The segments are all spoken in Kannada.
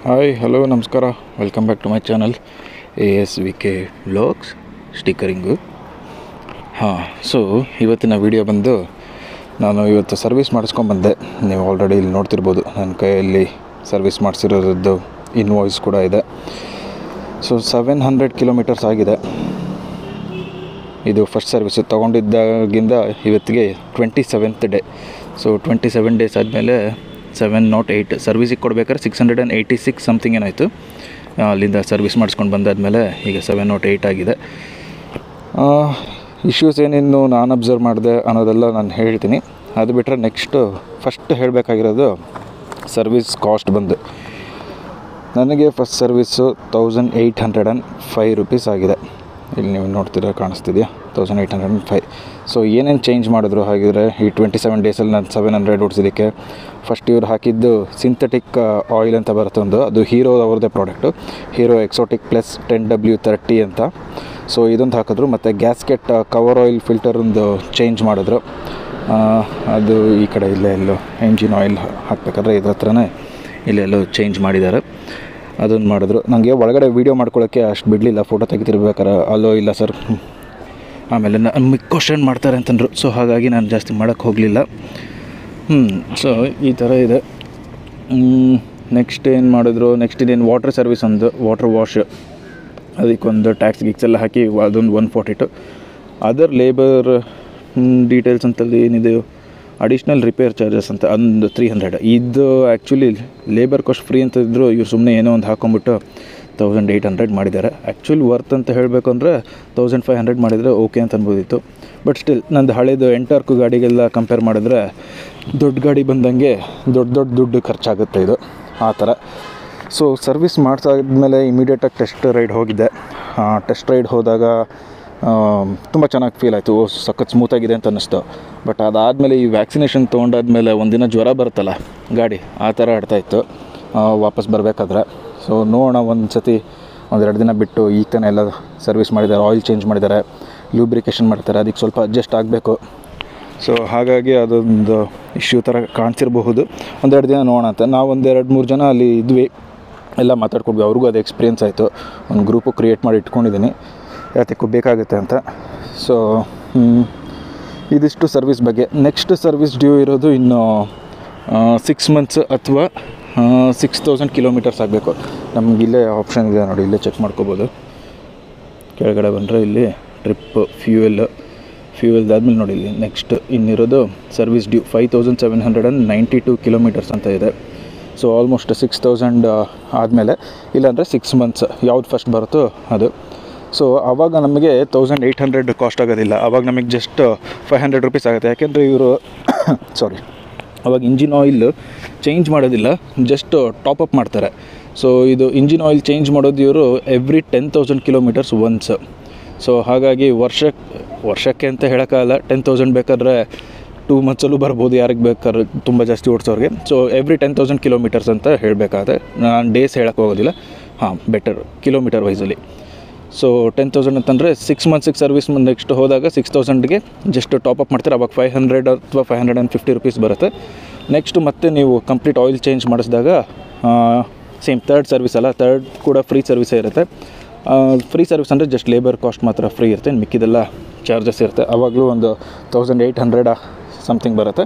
ಹಾಯ್ ಹಲೋ ನಮಸ್ಕಾರ, welcome back to my channel ASVK vlogs stickering. So ಇವತ್ತಿನ ವಿಡಿಯೋ ಬಂದು ನಾನು ಇವತ್ತು ಸರ್ವಿಸ್ ಮಾಡಿಸ್ಕೊಂಡ್ಬಂದೆ. ನೀವು ಆಲ್ರೆಡಿ ಇಲ್ಲಿ ನೋಡ್ತಿರ್ಬೋದು, ನನ್ನ ಕೈಯಲ್ಲಿ ಸರ್ವಿಸ್ ಮಾಡಿಸಿರೋದು ಇನ್ವಾಯ್ಸ್ ಕೂಡ ಇದೆ. ಸೊ 700 ಕಿಲೋಮೀಟರ್ಸ್ ಆಗಿದೆ. ಇದು ಫಸ್ಟ್ ಸರ್ವಿಸು ತೊಗೊಂಡಿದ್ದಾಗಿಂದ ಇವತ್ತಿಗೆ 27th ಡೇ. ಸೊ 27 ಡೇಸ್ ಆದಮೇಲೆ 708 ಸರ್ವಿಸಿಗೆ ಕೊಡ್ಬೇಕಾದ್ರೆ 686 ಸಮಥಿಂಗ್ ಏನಾಯಿತು. ಅಲ್ಲಿಂದ ಸರ್ವಿಸ್ ಮಾಡಿಸ್ಕೊಂಡು ಬಂದಾದಮೇಲೆ ಈಗ 708 ಆಗಿದೆ. ಇಶ್ಯೂಸ್ ಏನೇನು ನಾನು ಅಬ್ಸರ್ವ್ ಮಾಡಿದೆ ಅನ್ನೋದೆಲ್ಲ ನಾನು ಹೇಳ್ತೀನಿ. ಅದು ಬಿಟ್ಟರೆ ಫಸ್ಟ್ ಹೇಳಬೇಕಾಗಿರೋದು ಸರ್ವಿಸ್ ಕಾಸ್ಟ್ ಬಂದು ನನಗೆ ಫಸ್ಟ್ ಸರ್ವಿಸ್ಸು 1805 ರೂಪೀಸ್ ಆಗಿದೆ. ಇಲ್ಲಿ ನೀವು ನೋಡ್ತೀರಾ, ಕಾಣಿಸ್ತಿದೆಯಾ? 1805. ಸೊ ಏನೇನು ಚೇಂಜ್ ಮಾಡಿದ್ರು ಹಾಗಿದ್ರೆ ಈ 27 ಡೇಸಲ್ಲಿ ನಾನು 700 ಓಡಿಸಿದ್ದಕ್ಕೆ? ಫಸ್ಟ್ ಇವ್ರು ಹಾಕಿದ್ದು ಸಿಂಥೆಟಿಕ್ ಆಯಿಲ್ ಅಂತ ಬರುತ್ತೆ ಒಂದು, ಅದು ಹೀರೋ ಅವ್ರದ್ದೇ product, hero exotic plus 10W30 ಅಂತ. ಸೊ ಇದೊಂದು ಹಾಕಿದ್ರು. ಮತ್ತು ಗ್ಯಾಸ್ಕೆಟ್ ಕವರ್ ಆಯಿಲ್ ಫಿಲ್ಟರ್ ಒಂದು ಚೇಂಜ್ ಮಾಡಿದ್ರು. ಅದು ಈ ಕಡೆ ಎಲ್ಲೋ ಎಂಜಿನ್ ಆಯಿಲ್ ಹಾಕಬೇಕಾದ್ರೆ ಇದ್ರ ಹತ್ರನೇ ಇಲ್ಲೆಲ್ಲೋ ಚೇಂಜ್ ಮಾಡಿದ್ದಾರೆ. ಅದೊಂದು ಮಾಡಿದ್ರು. ನನಗೆ ಒಳಗಡೆ ವೀಡಿಯೋ ಮಾಡ್ಕೊಳ್ಳೋಕ್ಕೆ ಅಷ್ಟು ಬಿಡಲಿಲ್ಲ, ಫೋಟೋ ತೆಗಿತಿರ್ಬೇಕಾರೆ. ಅಲ್ಲೋ ಇಲ್ಲ ಸರ್, ಆಮೇಲೆ ನಮಗೆ ಕ್ವಶನ್ ಮಾಡ್ತಾರೆ ಅಂತಂದರು. ಸೊ ಹಾಗಾಗಿ ನಾನು ಜಾಸ್ತಿ ಮಾಡೋಕ್ಕೆ ಹೋಗಲಿಲ್ಲ. ಸೊ ಈ ಥರ ಇದೆ. ನೆಕ್ಸ್ಟ್ ಏನು ಮಾಡಿದ್ರು, ನೆಕ್ಸ್ಟ್ ಇನ್ನೇನು ವಾಟರ್ ಸರ್ವಿಸ್, ಒಂದು ವಾಟರ್ ವಾಶ್, ಅದಕ್ಕೊಂದು ಟ್ಯಾಕ್ಸ್ ಗಿಕ್ಸ್ ಎಲ್ಲ ಹಾಕಿ ಅದೊಂದು 142. ಅದರ್ ಲೇಬರ್ ಡೀಟೇಲ್ಸ್ ಅಂತಲ್ಲಿ ಏನಿದೆ, ಅಡಿಷ್ನಲ್ ರಿಪೇರ್ ಚಾರ್ಜಸ್ ಅಂತ ಒಂದು 300. ಇದು ಆ್ಯಕ್ಚುಲಿ ಲೇಬರ್ ಕಾಸ್ಟ್ ಫ್ರೀ ಅಂತ ಇದ್ದರು, ಇವ್ರು ಸುಮ್ಮನೆ ಏನೋ ಒಂದು ಹಾಕೊಂಬಿಟ್ಟು 1800 ಮಾಡಿದ್ದಾರೆ. ಆ್ಯಕ್ಚುಲಿ ವರ್ತ್ ಅಂತ ಹೇಳಬೇಕು ಅಂದರೆ 1500 ಮಾಡಿದರೆ ಓಕೆ ಅಂತ ಅನ್ಬೋದಿತ್ತು. ಬಟ್ ಸ್ಟಿಲ್ ನಂದು ಹಳೇದು ಎಂಟಾರ್ಕು ಗಾಡಿಗೆಲ್ಲ ಕಂಪೇರ್ ಮಾಡಿದ್ರೆ ದೊಡ್ಡ ಗಾಡಿ ಬಂದಂಗೆ ದೊಡ್ಡ ದುಡ್ಡು ಖರ್ಚಾಗುತ್ತೆ ಇದು, ಆ ಥರ. ಸೊ ಸರ್ವಿಸ್ ಮಾಡಿಸಾದ್ಮೇಲೆ ಇಮಿಡಿಯೇಟಾಗಿ ಟೆಸ್ಟ್ ರೈಡ್ ಹೋಗಿದ್ದೆ. ಟೆಸ್ಟ್ ರೈಡ್ ಹೋದಾಗ ತುಂಬ ಚೆನ್ನಾಗಿ ಫೀಲ್ ಆಯಿತು. ಸಖತ್ ಸ್ಮೂತಾಗಿದೆ ಅಂತ ಅನ್ನಿಸ್ತು. ಬಟ್ ಅದಾದಮೇಲೆ ಈ ವ್ಯಾಕ್ಸಿನೇಷನ್ ತೊಗೊಂಡಾದ್ಮೇಲೆ ಒಂದಿನ ಜ್ವರ ಬರುತ್ತಲ್ಲ ಗಾಡಿ, ಆ ಥರ ಆಡ್ತಾಯಿತ್ತು ವಾಪಸ್ ಬರಬೇಕಾದ್ರೆ. ಸೊ ನೋಡೋಣ, ಒಂದೆರಡು ದಿನ ಬಿಟ್ಟು ಈಗ ತಾನೇ ಎಲ್ಲ ಸರ್ವಿಸ್ ಮಾಡಿದ್ದಾರೆ, ಆಯಿಲ್ ಚೇಂಜ್ ಮಾಡಿದ್ದಾರೆ, ಲ್ಯೂಬ್ರಿಕೇಷನ್ ಮಾಡ್ತಾರೆ, ಅದಕ್ಕೆ ಸ್ವಲ್ಪ ಅಡ್ಜಸ್ಟ್ ಆಗಬೇಕು. ಸೊ ಹಾಗಾಗಿ ಅದೊಂದು ಇಶ್ಯೂ ಥರ ಕಾಣಿಸಿರಬಹುದು. ಒಂದೆರಡು ದಿನ ನೋಡೋಣ ಅಂತ ನಾವು 2-3 ಜನ ಅಲ್ಲಿ ಇದ್ವಿ, ಎಲ್ಲ ಮಾತಾಡ್ಕೊಡ್ವಿ. ಅವ್ರಿಗೂ ಅದು ಎಕ್ಸ್ಪೀರಿಯೆನ್ಸ್ ಆಯಿತು. ಒಂದು ಗ್ರೂಪು ಕ್ರಿಯೇಟ್ ಮಾಡಿ ಇಟ್ಕೊಂಡಿದ್ದೀನಿ, ಯಾತಕ್ಕೂ ಬೇಕಾಗುತ್ತೆ ಅಂತ. ಸೊ ಇದಿಷ್ಟು ಸರ್ವಿಸ್ ಬಗ್ಗೆ. ನೆಕ್ಸ್ಟ್ ಸರ್ವಿಸ್ ಡ್ಯೂ ಇರೋದು ಇನ್ನು 6 ಮಂತ್ಸ್ ಅಥವಾ 6000 ಕಿಲೋಮೀಟರ್ಸ್ ಆಗಬೇಕು. ನಮಗಿಲ್ಲೇ ಆಪ್ಷನ್ ಇದೆ ನೋಡಿ, ಇಲ್ಲೇ ಚೆಕ್ ಮಾಡ್ಕೋಬೋದು. ಕೆಳಗಡೆ ಬಂದರೆ ಇಲ್ಲಿ ಟ್ರಿಪ್ ಫ್ಯೂಯಲ್ದಾದ್ಮೇಲೆ ನೋಡಿ, ಇಲ್ಲಿ ನೆಕ್ಸ್ಟ್ ಇನ್ನಿರೋದು ಸರ್ವಿಸ್ ಡ್ಯೂ 5792 ಕಿಲೋಮೀಟರ್ಸ್ ಅಂತ ಇದೆ. ಸೊ ಆಲ್ಮೋಸ್ಟ್ 6000 ಆದಮೇಲೆ, ಇಲ್ಲಾಂದರೆ 6 ಮಂತ್ಸ್ ಯಾವ್ದು ಫಸ್ಟ್ ಬರುತ್ತೋ ಅದು. ಸೊ ಆವಾಗ ನಮಗೆ 1800 ಕಾಸ್ಟ್ ಆಗೋದಿಲ್ಲ, ಆವಾಗ ನಮಗೆ ಜಸ್ಟ್ 500 ರೂಪೀಸ್ ಆಗುತ್ತೆ. ಯಾಕೆಂದರೆ ಇವರು ಅವಾಗ ಇಂಜಿನ್ ಆಯಿಲ್ ಚೇಂಜ್ ಮಾಡೋದಿಲ್ಲ, ಜಸ್ಟ್ ಟಾಪಪ್ ಮಾಡ್ತಾರೆ. ಸೊ ಇದು ಇಂಜಿನ್ ಆಯಿಲ್ ಚೇಂಜ್ ಮಾಡೋದು ಇವರು ಎವ್ರಿ 10,000 ಕಿಲೋಮೀಟರ್ಸ್ ಒನ್ಸ್. ಸೊ ಹಾಗಾಗಿ ವರ್ಷಕ್ಕೆ ಅಂತ ಹೇಳೋಕ್ಕಾಗಲ್ಲ, 10,000 ಬೇಕಾದ್ರೆ 2 ಮಂತ್ಸಲ್ಲೂ ಬರ್ಬೋದು ಯಾರಿಗೆ ಬೇಕಾದ್ರೆ ತುಂಬ ಜಾಸ್ತಿ ಓಡಿಸೋರಿಗೆ. ಸೊ ಎವ್ರಿ 10,000 ಕಿಲೋಮೀಟರ್ಸ್ ಅಂತ ಹೇಳಬೇಕಾದ್ರೆ, ನಾನು ಡೇಸ್ ಹೇಳೋಕ್ಕೆ ಹೋಗೋದಿಲ್ಲ, ಬೆಟರ್ ಕಿಲೋಮೀಟರ್ ವೈಸಲ್ಲಿ. ಸೊ 10,000 ಅಂತಂದರೆ 6 ಮಂತ್ಸಿಗೆ ಸರ್ವಿಸ್ ನೆಕ್ಸ್ಟ್ ಹೋದಾಗ 6000ಗೆ ಜಸ್ಟ್ ಟಾಪಪ್ ಮಾಡ್ತಾರೆ. ಅವಾಗ 500 ಅಥವಾ 550 ರೂಪೀಸ್ ಬರುತ್ತೆ. ನೆಕ್ಸ್ಟ್ ಮತ್ತೆ ನೀವು ಕಂಪ್ಲೀಟ್ ಆಯಿಲ್ ಚೇಂಜ್ ಮಾಡಿಸಿದಾಗ ಸೇಮ್ ಥರ್ಡ್ ಸರ್ವಿಸ್ ಅಲ್ಲ, ಥರ್ಡ್ ಕೂಡ ಫ್ರೀ ಸರ್ವಿಸೇ ಇರುತ್ತೆ. ಫ್ರೀ ಸರ್ವಿಸ್ ಅಂದರೆ ಜಸ್ಟ್ ಲೇಬರ್ ಕಾಸ್ಟ್ ಮಾತ್ರ ಫ್ರೀ ಇರುತ್ತೆ, ಮಿಕ್ಕಿದೆಲ್ಲ ಚಾರ್ಜಸ್ ಇರುತ್ತೆ. ಆವಾಗಲೂ ಒಂದು 1800 ಸಮಥಿಂಗ್ ಬರುತ್ತೆ.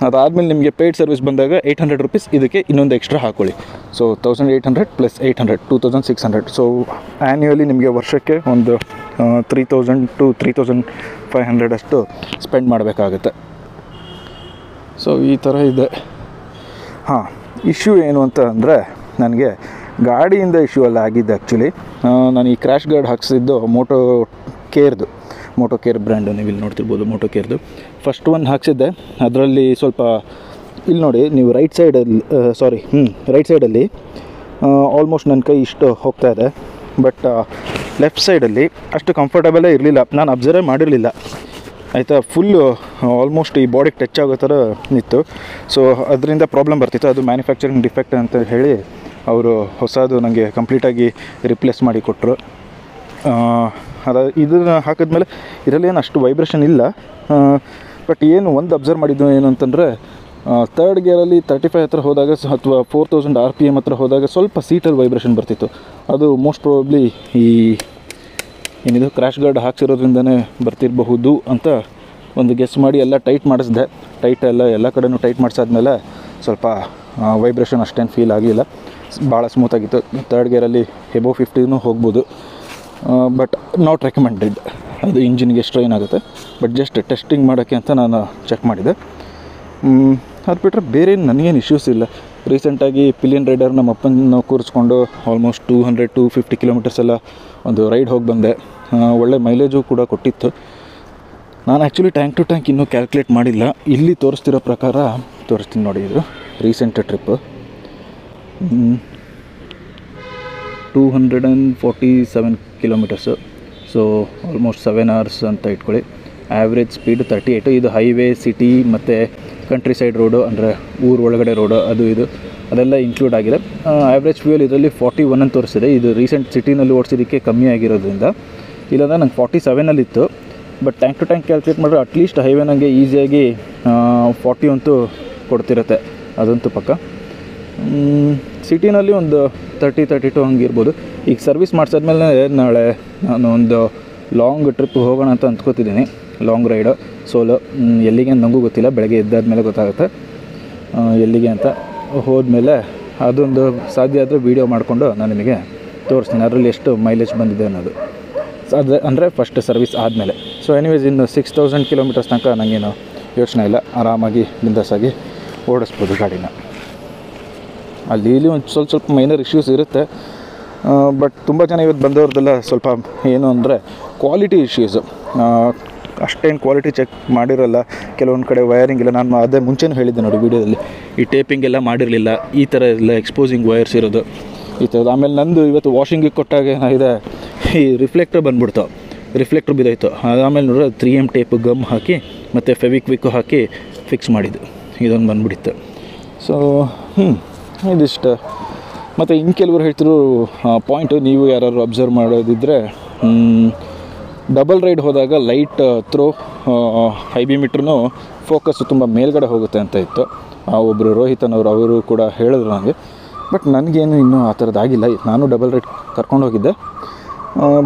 ಅದಾದಮೇಲೆ ನಿಮಗೆ ಪೇಯ್ಡ್ ಸರ್ವಿಸ್ ಬಂದಾಗ 800 ರೂಪೀಸ್ ಇದಕ್ಕೆ ಇನ್ನೊಂದು ಎಕ್ಸ್ಟ್ರಾ ಹಾಕ್ಕೊಳ್ಳಿ. ಸೊ 1800 + 800 2600. ಸೊ ಆ್ಯನ್ಯುವಲಿ ನಿಮಗೆ ವರ್ಷಕ್ಕೆ ಒಂದು 3000 to 3500 ಅಷ್ಟು ಸ್ಪೆಂಡ್ ಮಾಡಬೇಕಾಗುತ್ತೆ. ಸೊ ಈ ಥರ ಇದೆ. ಇಶ್ಯೂ ಏನು ಅಂತ ಅಂದರೆ, ನನಗೆ ಗಾಡಿಯಿಂದ ಇಶ್ಯೂ ಎಲ್ಲ ಆಗಿದ್ದು. ಆ್ಯಕ್ಚುಲಿ ನಾನು ಈ ಕ್ರ್ಯಾಶ್ ಗಾರ್ಡ್ ಹಾಕ್ಸಿದ್ದು ಮೋಟೋ ಕೇರ್ ಬ್ರ್ಯಾಂಡು, ನೀವು ಇಲ್ಲಿ ನೋಡ್ತಿರ್ಬೋದು ಮೋಟೋ ಕೇರ್ದು. ಫಸ್ಟ್ ಒನ್ ಹಾಕ್ಸಿದ್ದೆ. ಅದರಲ್ಲಿ ಸ್ವಲ್ಪ ಇಲ್ಲಿ ನೋಡಿ ನೀವು ರೈಟ್ ಸೈಡಲ್ಲಿ ಆಲ್ಮೋಸ್ಟ್ ನನ್ನ ಕೈ ಇಷ್ಟು ಹೋಗ್ತಾ ಇದೆ. ಬಟ್ ಲೆಫ್ಟ್ ಸೈಡಲ್ಲಿ ಅಷ್ಟು ಕಂಫರ್ಟಬಲೇ ಇರಲಿಲ್ಲ, ನಾನು ಅಬ್ಸರ್ವೇ ಮಾಡಿರಲಿಲ್ಲ ಆಯಿತಾ. ಫುಲ್ಲು ಆಲ್ಮೋಸ್ಟ್ ಈ ಬಾಡಿಗೆ ಟಚ್ ಆಗೋ ಥರ ಇತ್ತು. ಸೊ ಅದರಿಂದ ಪ್ರಾಬ್ಲಮ್ ಬರ್ತಿತ್ತು. ಅದು ಮ್ಯಾನುಫ್ಯಾಕ್ಚರಿಂಗ್ ಡಿಫೆಕ್ಟ್ ಅಂತ ಹೇಳಿ ಅವರು ಹೊಸದು ನನಗೆ ಕಂಪ್ಲೀಟಾಗಿ ರಿಪ್ಲೇಸ್ ಮಾಡಿ ಕೊಟ್ಟರು. ಇದನ್ನು ಹಾಕಿದ್ಮೇಲೆ ಇದರಲ್ಲೇನು ಅಷ್ಟು ವೈಬ್ರೇಷನ್ ಇಲ್ಲ. ಬಟ್ ಒಂದು ಅಬ್ಸರ್ವ್ ಮಾಡಿದ್ದು ಏನು ಅಂತಂದರೆ, ಥರ್ಡ್ ಗೇರಲ್ಲಿ 35 ಹತ್ರ ಹೋದಾಗ ಅಥವಾ 4000 RPM ಹತ್ರ ಹೋದಾಗ ಸ್ವಲ್ಪ ಸೀಟಲ್ಲಿ ವೈಬ್ರೇಷನ್ ಬರ್ತಿತ್ತು. ಅದು ಮೋಸ್ಟ್ ಪ್ರಾಬಬ್ಲಿ ಈ ಏನಿದು ಕ್ರ್ಯಾಶ್ ಗಾರ್ಡ್ ಹಾಕ್ಸಿರೋದ್ರಿಂದನೇ ಬರ್ತಿರಬಹುದು ಅಂತ ಒಂದು ಗೆಸ್ ಮಾಡಿ ಎಲ್ಲ ಟೈಟ್ ಮಾಡಿಸಿದೆ. ಎಲ್ಲ ಕಡೆನೂ ಟೈಟ್ ಮಾಡಿಸಾದ್ಮೇಲೆ ಸ್ವಲ್ಪ ವೈಬ್ರೇಷನ್ ಅಷ್ಟೇನು ಫೀಲ್ ಆಗಲಿಲ್ಲ, ಭಾಳ ಸ್ಮೂತಾಗಿತ್ತು. ಥರ್ಡ್ ಗೇರಲ್ಲಿ ಎಬೋ 50 ಹೋಗ್ಬೋದು, ಬಟ್ ನಾಟ್ ರೆಕಮೆಂಡೆಡ್. ಅದು ಇಂಜಿನ್ಗೆ ಸ್ಟ್ರೈನ್ ಆಗುತ್ತೆ. ಬಟ್ ಜಸ್ಟ್ ಟೆಸ್ಟಿಂಗ್ ಮಾಡೋಕ್ಕೆ ಅಂತ ನಾನು ಚೆಕ್ ಮಾಡಿದೆ. ಅದು ಬಿಟ್ಟರೆ ಬೇರೆ ನನಗೇನು ಇಶ್ಯೂಸ್ ಇಲ್ಲ. ರೀಸೆಂಟಾಗಿ ಪಿಲಿಯನ್ ರೈಡರ್ ನಮ್ಮ ಅಪ್ಪನ ಕೂರಿಸ್ಕೊಂಡು ಆಲ್ಮೋಸ್ಟ್ 200-250 ಕಿಲೋಮೀಟರ್ಸ್ ಎಲ್ಲ ಒಂದು ರೈಡ್ ಹೋಗಿ ಬಂದೆ. ಒಳ್ಳೆ ಮೈಲೇಜು ಕೂಡ ಕೊಟ್ಟಿತ್ತು. ನಾನು ಆ್ಯಕ್ಚುಲಿ ಟ್ಯಾಂಕ್ ಟು ಟ್ಯಾಂಕ್ ಇನ್ನೂ ಕ್ಯಾಲ್ಕುಲೇಟ್ ಮಾಡಿಲ್ಲ. ಇಲ್ಲಿ ತೋರಿಸ್ತಿರೋ ಪ್ರಕಾರ ತೋರಿಸ್ತೀನಿ ನೋಡಿ. ಇದು recent trip 247 kilometres. So almost 7 hours ಅಂತ ಇಟ್ಕೊಳ್ಳಿ. Average speed 38. ಇದು ಹೈವೇ, ಸಿಟಿ ಮತ್ತು ಕಂಟ್ರಿ ಸೈಡ್ ರೋಡು, ಅಂದರೆ ಊರು ಒಳಗಡೆ ರೋಡು, ಅದು ಇದು ಅದೆಲ್ಲ ಇನ್ಕ್ಲೂಡ್ ಆಗಿದೆ. ಆ್ಯಾವ್ರೇಜ್ ಫ್ಯೂಯಲ್ ಇದರಲ್ಲಿ 41 ಅಂತ ತೋರಿಸಿದೆ. ಇದು ರೀಸೆಂಟ್ ಸಿಟಿನಲ್ಲಿ ಓಡಿಸೋದಕ್ಕೆ ಕಮ್ಮಿ ಆಗಿರೋದ್ರಿಂದ. ಇಲ್ಲಾಂದರೆ ನಂಗೆ 47 but tank to tank calculate ಮಾಡಿದ್ರೆ ಅಟ್ಲೀಸ್ಟ್ ಹೈವೇ ನನಗೆ ಈಸಿಯಾಗಿ 40 ಅಂತೂ ಕೊಡ್ತಿರುತ್ತೆ, ಅದಂತೂ ಪಕ್ಕ. ಸಿಟಿನಲ್ಲಿ ಒಂದು 30-32 ಹಂಗಿರ್ಬೋದು. ಈಗ ಸರ್ವಿಸ್ ಮಾಡಿಸಾದ್ಮೇಲೆ ನಾಳೆ ನಾನು ಒಂದು ಲಾಂಗ್ ಟ್ರಿಪ್ ಹೋಗೋಣ ಅಂತ ಅಂದ್ಕೋತಿದ್ದೀನಿ. ಲಾಂಗ್ ರೈಡು ಸೋಲೋ, ಎಲ್ಲಿಗೆ ಅಂತ ನನಗೂ ಗೊತ್ತಿಲ್ಲ. ಬೆಳಗ್ಗೆ ಎದ್ದಾದ್ಮೇಲೆ ಗೊತ್ತಾಗುತ್ತೆ ಎಲ್ಲಿಗೆ ಅಂತ. ಹೋದ್ಮೇಲೆ ಅದೊಂದು ಸಾಧ್ಯ ಆದರೆ ವೀಡಿಯೋ ಮಾಡಿಕೊಂಡು ನಾನು ನಿಮಗೆ ತೋರಿಸ್ತೀನಿ ಅದರಲ್ಲಿ ಎಷ್ಟು ಮೈಲೇಜ್ ಬಂದಿದೆ ಅನ್ನೋದು. ಅದು ಅಂದರೆ ಫಸ್ಟ್ ಸರ್ವಿಸ್ ಆದಮೇಲೆ. ಸೊ ಎನಿವೇಸ್ ಇನ್ನು 6000 ಕಿಲೋಮೀಟರ್ಸ್ ತನಕ ನನಗೇನು ಯೋಚನೆ ಇಲ್ಲ, ಆರಾಮಾಗಿ ಬಿಂದಾಸಾಗಿ ಓಡಿಸ್ಬೋದು ಗಾಡಿನ. ಇಲ್ಲಿ ಒಂದು ಸ್ವಲ್ಪ ಮೈನರ್ ಇಶ್ಯೂಸ್ ಇರುತ್ತೆ. ಬಟ್ ತುಂಬ ಜನ ಇವತ್ತು ಬಂದವ್ರದ್ದೆಲ್ಲ ಸ್ವಲ್ಪ ಏನು ಅಂದರೆ ಕ್ವಾಲಿಟಿ ಇಶ್ಯೂಸು. ಅಷ್ಟೇನು ಕ್ವಾಲಿಟಿ ಚೆಕ್ ಮಾಡಿರೋಲ್ಲ. ಕೆಲವೊಂದು ಕಡೆ ವೈರಿಂಗ್ ಇಲ್ಲ. ನಾನು ಅದೇ ಮುಂಚೆನೂ ಹೇಳಿದ್ದೆ ನೋಡಿ ವೀಡಿಯೋದಲ್ಲಿ, ಈ ಟೇಪಿಂಗ್ ಎಲ್ಲ ಮಾಡಿರಲಿಲ್ಲ. ಈ ಥರ ಎಲ್ಲ ಎಕ್ಸ್ಪೋಸಿಂಗ್ ವೈರ್ಸ್ ಇರೋದು ಈ ಥರದ್ದು. ಆಮೇಲೆ ನಂದು ಇವತ್ತು ವಾಷಿಂಗಿಗೆ ಕೊಟ್ಟಾಗ ಏನಾಗಿದೆ, ಈ ರಿಫ್ಲೆಕ್ಟ್ರ್ ಬಂದುಬಿಡ್ತು, ರಿಫ್ಲೆಕ್ಟ್ರ್ ಬಿದ್ದೋಯ್ತು. ಆಮೇಲೆ ನೋಡಿದ್ರೆ 3M ಟೇಪ್ ಗಮ್ ಹಾಕಿ ಮತ್ತು ಫೆವಿಕ್ವಿಕ್ಕು ಹಾಕಿ ಫಿಕ್ಸ್ ಮಾಡಿದ್ದು. ಇದೊಂದು ಬಂದುಬಿಡಿತ್ತು. ಸೊ ಇದಿಷ್ಟು. ಮತ್ತು ಇನ್ನು ಕೆಲವರು ಹೇಳ್ತಿರೋ ಪಾಯಿಂಟು, ನೀವು ಯಾರು ಅಬ್ಸರ್ವ್ ಮಾಡೋದಿದ್ದರೆ, ಡಬಲ್ ರೈಡ್ ಹೋದಾಗ ಲೈಟ್ ಥ್ರೋ ಹೈ ಬಿಮೀಟ್ರೂ ಫೋಕಸ್ಸು ತುಂಬ ಮೇಲ್ಗಡೆ ಹೋಗುತ್ತೆ ಅಂತ ಇತ್ತು. ಒಬ್ಬರು ರೋಹಿತನವರು ಅವರು ಕೂಡ ಹೇಳಿದ್ರು ನನಗೆ. ಬಟ್ ನನಗೇನು ಇನ್ನೂ ಆ ಥರದ್ದಾಗಿಲ್ಲ. ನಾನು ಡಬಲ್ ರೈಡ್ ಕರ್ಕೊಂಡೋಗಿದ್ದೆ,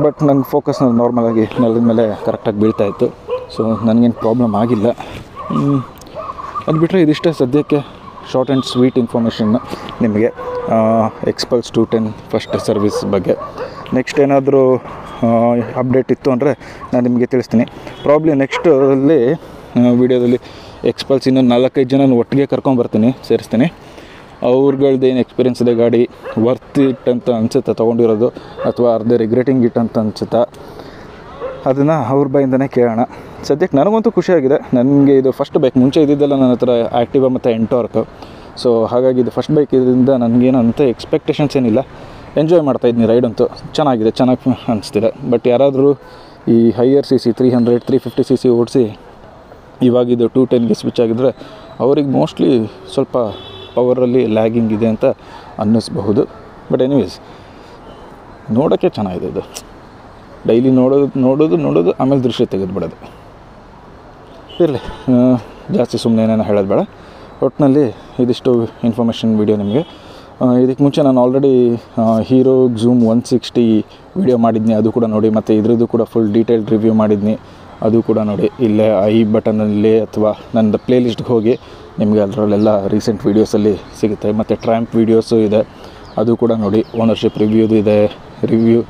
ಬಟ್ ನನ್ನ ಫೋಕಸ್ ನಾರ್ಮಲಾಗಿ ನೆಲದ ಮೇಲೆ ಕರೆಕ್ಟಾಗಿ ಬೀಳ್ತಾಯಿತ್ತು. ಸೊ ನನಗೇನು ಪ್ರಾಬ್ಲಮ್ ಆಗಿಲ್ಲ. ಅದು ಬಿಟ್ಟರೆ ಇದಿಷ್ಟೇ ಸದ್ಯಕ್ಕೆ ಶಾರ್ಟ್ ಆ್ಯಂಡ್ ಸ್ವೀಟ್ ಇನ್ಫಾರ್ಮೇಷನ್ ನಿಮಗೆ ಎಕ್ಸ್ಪಲ್ಸ್ 210 ಫಸ್ಟ್ ಸರ್ವಿಸ್ ಬಗ್ಗೆ. ನೆಕ್ಸ್ಟ್ ಏನಾದರೂ ಅಪ್ಡೇಟ್ ಇತ್ತು ಅಂದರೆ ನಾನು ನಿಮಗೆ ತಿಳಿಸ್ತೀನಿ. ಪ್ರಾಬ್ಲಿ ನೆಕ್ಸ್ಟಲ್ಲಿ ವೀಡಿಯೋದಲ್ಲಿ ಎಕ್ಸ್ಪಲ್ಸ್ ಇನ್ನೂ 4-5 ಜನ ಒಟ್ಟಿಗೆ ಕರ್ಕೊಂಬರ್ತೀನಿ, ಸೇರಿಸ್ತೀನಿ. ಅವ್ರಗಳ್ದು ಏನು ಎಕ್ಸ್ಪೀರಿಯೆನ್ಸ್ ಇದೆ, ಗಾಡಿ ವರ್ತ್ ಇಟ್ ಅಂತ ಅನಿಸುತ್ತಾ ತೊಗೊಂಡಿರೋದು, ಅಥವಾ ಅರ್ಧ ರಿಗ್ರೆಟಿಂಗ್ ಇಟ್ ಅಂತ ಅನಿಸುತ್ತಾ, ಅದನ್ನು ಅವ್ರ ಬಾಯಿಂದನೇ ಕೇಳೋಣ. ಸದ್ಯಕ್ಕೆ ನನಗಂತೂ ಖುಷಿಯಾಗಿದೆ. ನನಗೆ ಇದು ಫಸ್ಟ್ ಬೈಕ್. ಮುಂಚೆ ಇದ್ದಿದ್ದೆಲ್ಲ ನನ್ನ ಹತ್ರ ಆ್ಯಕ್ಟಿವಾ ಮತ್ತು ಎಂಟಾರ್ಕ್. ಸೊ ಹಾಗಾಗಿ ಇದು ಫಸ್ಟ್ ಬೈಕ್ ಇದರಿಂದ ನನಗೇನಂತ ಎಕ್ಸ್ಪೆಕ್ಟೇಷನ್ಸ್ ಏನಿಲ್ಲ. ಎಂಜಾಯ್ ಮಾಡ್ತಾಯಿದ್ದೀನಿ ರೈಡ್ ಅಂತೂ. ಚೆನ್ನಾಗಿ ಅನಿಸ್ತಿದೆ. ಬಟ್ ಯಾರಾದರೂ ಈ ಹೈಯರ್ CC 300-350 CC ಓಡಿಸಿ ಇವಾಗಿದು 210ಗೆ ಸ್ವಿಚ್ ಆಗಿದ್ದರೆ ಅವ್ರಿಗೆ ಮೋಸ್ಟ್ಲಿ ಸ್ವಲ್ಪ ಪವರಲ್ಲಿ ಲ್ಯಾಗಿಂಗ್ ಇದೆ ಅಂತ ಅನ್ನಿಸ್ಬಹುದು. ಬಟ್ ಎನಿವೇಸ್ ನೋಡೋಕ್ಕೆ ಚೆನ್ನಾಗಿದೆ. ಇದು ಡೈಲಿ ನೋಡೋದು ಆಮೇಲೆ ದೃಶ್ಯ ತೆಗೆದುಬಿಡೋದು ಇರಲಿ. ಜಾಸ್ತಿ ಸುಮ್ಮನೆ ಏನೇನೋ ಹೇಳೋದು ಬೇಡ. ಒಟ್ಟಿನಲ್ಲಿ ಇದಿಷ್ಟು ಇನ್ಫಾರ್ಮೇಷನ್ ವೀಡಿಯೋ ನಿಮಗೆ. ಇದಕ್ಕೆ ಮುಂಚೆ ನಾನು ಆಲ್ರೆಡಿ ಹೀರೋ ಝೂಮ್ 160 ವೀಡಿಯೋ ಮಾಡಿದ್ನಿ, ಅದು ಕೂಡ ನೋಡಿ. ಮತ್ತು ಇದ್ರದ್ದು ಕೂಡ ಫುಲ್ ಡೀಟೇಲ್ಡ್ ರಿವ್ಯೂ ಮಾಡಿದ್ನಿ, ಅದು ಕೂಡ ನೋಡಿ. ಇಲ್ಲೇ ಐ ಬಟನಲ್ಲಿ ಅಥವಾ ನನ್ನದು ಪ್ಲೇಲಿಸ್ಟ್ಗೆ ಹೋಗಿ ನಿಮಗೆ ಅದರಲ್ಲೆಲ್ಲ ರೀಸೆಂಟ್ ವೀಡಿಯೋಸಲ್ಲಿ ಸಿಗುತ್ತೆ. ಮತ್ತು ಟ್ರ್ಯಾಂಪ್ ವೀಡಿಯೋಸು ಇದೆ, ಅದು ಕೂಡ ನೋಡಿ. ಓನರ್ಶಿಪ್ ರಿವ್ಯೂದು ಇದೆ, ರಿವ್ಯೂ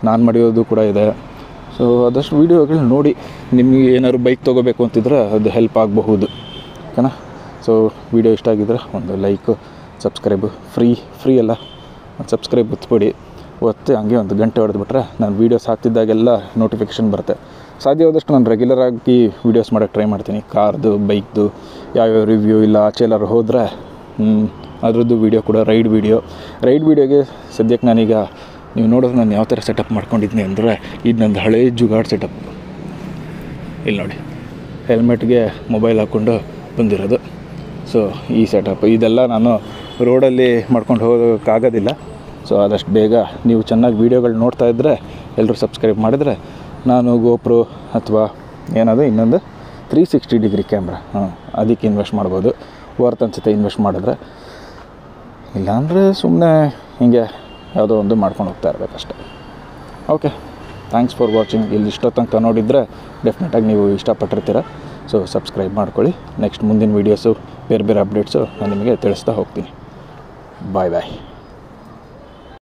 ನಾನು ಮಾಡಿರೋದು ಕೂಡ ಇದೆ. ಸೊ ಆದಷ್ಟು ವೀಡಿಯೋಗಳು ನೋಡಿ. ನಿಮಗೆ ಏನಾದ್ರು ಬೈಕ್ ತೊಗೋಬೇಕು ಅಂತಿದ್ರೆ ಅದು ಹೆಲ್ಪ್ ಆಗಬಹುದು, ಓಕೆನಾ. ಸೊ ವೀಡಿಯೋ ಇಷ್ಟ ಆಗಿದ್ರೆ ಒಂದು ಲೈಕು, ಸಬ್ಸ್ಕ್ರೈಬು, ಫ್ರೀ ಅಲ್ಲ, ಸಬ್ಸ್ಕ್ರೈಬ್ ಒತ್ಬಿಡಿ. ಒತ್ತಿ ಹಂಗೆ ಒಂದು ಗಂಟೆ ಹೊಡೆದ್ಬಿಟ್ರೆ ನಾನು ವೀಡಿಯೋಸ್ ಹಾಕ್ತಿದ್ದಾಗೆಲ್ಲ ನೋಟಿಫಿಕೇಷನ್ ಬರುತ್ತೆ. ಸಾಧ್ಯವಾದಷ್ಟು ನಾನು ರೆಗ್ಯುಲರಾಗಿ ವೀಡಿಯೋಸ್ ಮಾಡೋಕ್ಕೆ ಟ್ರೈ ಮಾಡ್ತೀನಿ. ಕಾರ್ದು, ಬೈಕ್ದು ಯಾವ್ಯಾವ ರಿವ್ಯೂ ಇಲ್ಲ ಆಚೆ ಎಲ್ಲರೂ ಹೋದರೆ ಅದರದ್ದು ವೀಡಿಯೋ ಕೂಡ ರೈಡ್ ವೀಡಿಯೋಗೆ ಸದ್ಯಕ್ಕೆ ನಾನೀಗ ನೀವು ನೋಡೋದು ನಾನು ಯಾವ ಥರ ಸೆಟಪ್ ಮಾಡ್ಕೊಂಡಿದ್ದೀನಿ ಅಂದರೆ, ಇದು ನಂದು ಹಳೇ ಜುಗಾಡ್ ಸೆಟಪ್. ಇಲ್ಲಿ ನೋಡಿ, ಹೆಲ್ಮೆಟ್ಗೆ ಮೊಬೈಲ್ ಹಾಕ್ಕೊಂಡು ಬಂದಿರೋದು. ಸೊ ಈ ಸೆಟಪ್ ಇದೆಲ್ಲ ನಾನು ರೋಡಲ್ಲಿ ಮಾಡ್ಕೊಂಡು ಹೋಗೋಕ್ಕಾಗೋದಿಲ್ಲ. ಸೊ ಆದಷ್ಟು ಬೇಗ ನೀವು ಚೆನ್ನಾಗಿ ವೀಡಿಯೋಗಳು ನೋಡ್ತಾ ಇದ್ದರೆ ಎಲ್ಲರೂ ಸಬ್ಸ್ಕ್ರೈಬ್ ಮಾಡಿದರೆ ನಾನು ಗೋಪ್ರೋ ಅಥವಾ ಏನಾದರೂ ಇನ್ನೊಂದು 360 ಡಿಗ್ರಿ ಕ್ಯಾಮ್ರಾ ಅದಕ್ಕೆ ಇನ್ವೆಸ್ಟ್ ಮಾಡ್ಬೋದು. ವರ್ತ್ ಅನಿಸುತ್ತೆ ಇನ್ವೆಸ್ಟ್ ಮಾಡಿದ್ರೆ. ಇಲ್ಲಾಂದರೆ ಸುಮ್ಮನೆ ಹೀಗೆ ಯಾವುದೋ ಒಂದು ಮಾಡ್ಕೊಂಡು ಹೋಗ್ತಾ ಇರಬೇಕಷ್ಟೆ. Okay, thanks for watching. ಇಲ್ಲಿ ಇಷ್ಟೊತ್ತಂಕ ನೋಡಿದರೆ ಡೆಫಿನೆಟಾಗಿ ನೀವು ಇಷ್ಟಪಟ್ಟಿರ್ತೀರ. ಸೊ ಸಬ್ಸ್ಕ್ರೈಬ್ ಮಾಡ್ಕೊಳ್ಳಿ. ನೆಕ್ಸ್ಟ್ ಮುಂದಿನ ವೀಡಿಯೋಸು ಬೇರೆ ಬೇರೆ ಅಪ್ಡೇಟ್ಸು ನಾನು ನಿಮಗೆ ತಿಳಿಸ್ತಾ ಹೋಗ್ತೀನಿ. ಬಾಯ್ ಬಾಯ್.